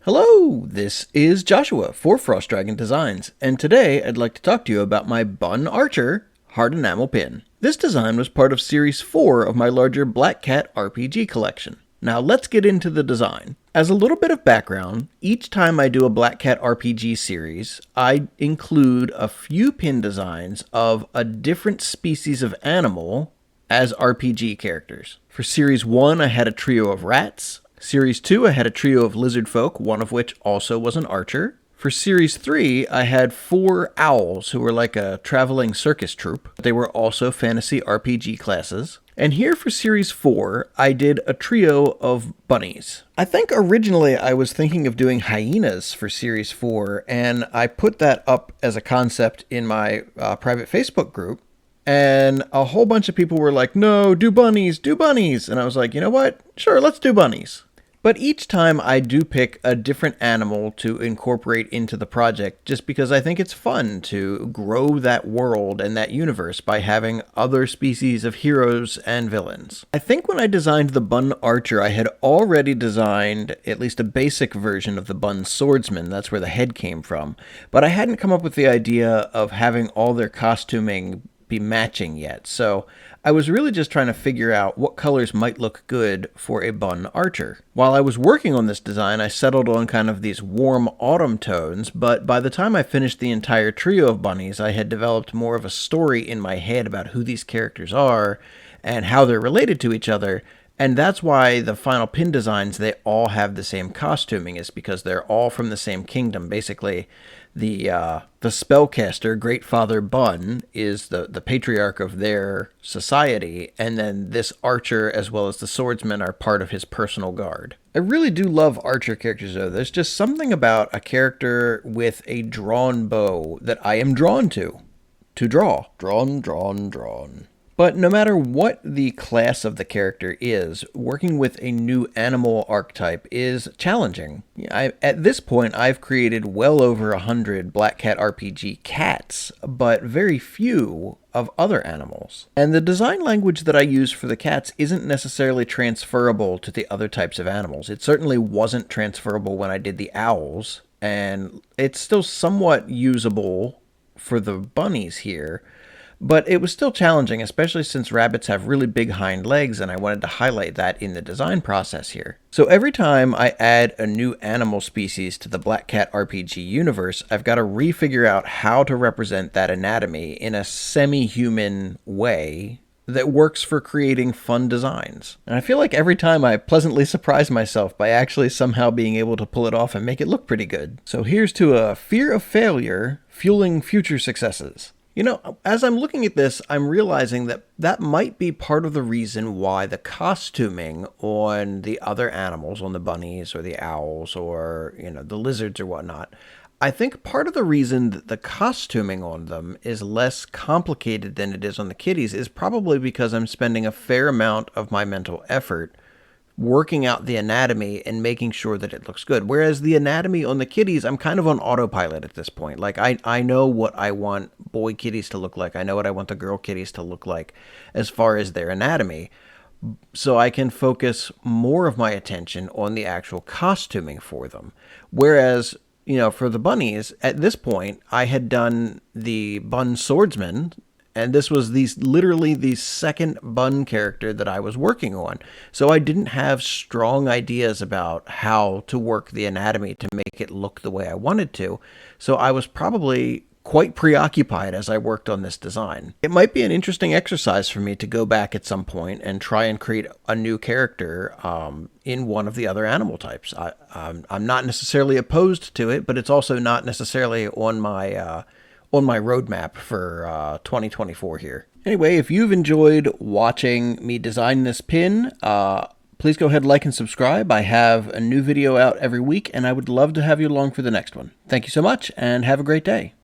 Hello, this is Joshua for Frost Dragon Designs, and today I'd like to talk to you about my Bun Archer hard enamel pin. This design was part of Series 4 of my larger Black Cat RPG collection. Now let's get into the design. As a little bit of background, each time I do a Black Cat RPG series, I include a few pin designs of a different species of animal as RPG characters. For Series 1, I had a trio of rats. Series 2, I had a trio of lizard folk, one of which also was an archer. For Series 3, I had 4 owls who were like a traveling circus troupe. They were also fantasy RPG classes. And here for Series 4, I did a trio of bunnies. I think originally I was thinking of doing hyenas for Series 4, and I put that up as a concept in my private Facebook group. And a whole bunch of people were like, no, do bunnies, do bunnies. And I was like, you know what? Sure, let's do bunnies. But each time I do pick a different animal to incorporate into the project just because I think it's fun to grow that world and that universe by having other species of heroes and villains. I think when I designed the Bun Archer, I had already designed at least a basic version of the Bun Swordsman. That's where the head came from. But I hadn't come up with the idea of having all their costuming be matching yet. So I was really just trying to figure out what colors might look good for a Bun Archer. While I was working on this design, I settled on kind of these warm autumn tones, but by the time I finished the entire trio of bunnies, I had developed more of a story in my head about who these characters are and how they're related to each other. And that's why the final pin designs, they all have the same costuming, is because they're all from the same kingdom. Basically, the spellcaster, Great Father Bun, is the patriarch of their society, and then this archer as well as the swordsman are part of his personal guard. I really do love archer characters, though. There's just something about a character with a drawn bow that I am drawn to. To draw. Drawn, drawn, drawn. But no matter what the class of the character is, working with a new animal archetype is challenging. At this point, I've created well over 100 Black Cat RPG cats, but very few of other animals. And the design language that I use for the cats isn't necessarily transferable to the other types of animals. It certainly wasn't transferable when I did the owls, and it's still somewhat usable for the bunnies here. But it was still challenging, especially since rabbits have really big hind legs, and I wanted to highlight that in the design process here. So every time I add a new animal species to the Black Cat RPG universe, I've got to refigure out how to represent that anatomy in a semi-human way that works for creating fun designs. And I feel like every time I pleasantly surprise myself by actually somehow being able to pull it off and make it look pretty good. So here's to a fear of failure fueling future successes. You know, as I'm looking at this, I'm realizing that that might be part of the reason why the costuming on the other animals, on the bunnies or the owls or, the lizards or whatnot, I think part of the reason that the costuming on them is less complicated than it is on the kitties is probably because I'm spending a fair amount of my mental effort working out the anatomy and making sure that it looks good. Whereas the anatomy on the kitties, I'm kind of on autopilot at this point. Like, I know what I want boy kitties to look like. I know what I want the girl kitties to look like as far as their anatomy. So I can focus more of my attention on the actual costuming for them. Whereas, for the bunnies, at this point, I had done the Bun Swordsman, and this was literally the second Bun character that I was working on. So I didn't have strong ideas about how to work the anatomy to make it look the way I wanted to. So I was probably quite preoccupied as I worked on this design. It might be an interesting exercise for me to go back at some point and try and create a new character in one of the other animal types. I'm not necessarily opposed to it, but it's also not necessarily on my roadmap for 2024 here. Anyway, if you've enjoyed watching me design this pin, please go ahead, like, and subscribe. I have a new video out every week, and I would love to have you along for the next one. Thank you so much, and have a great day.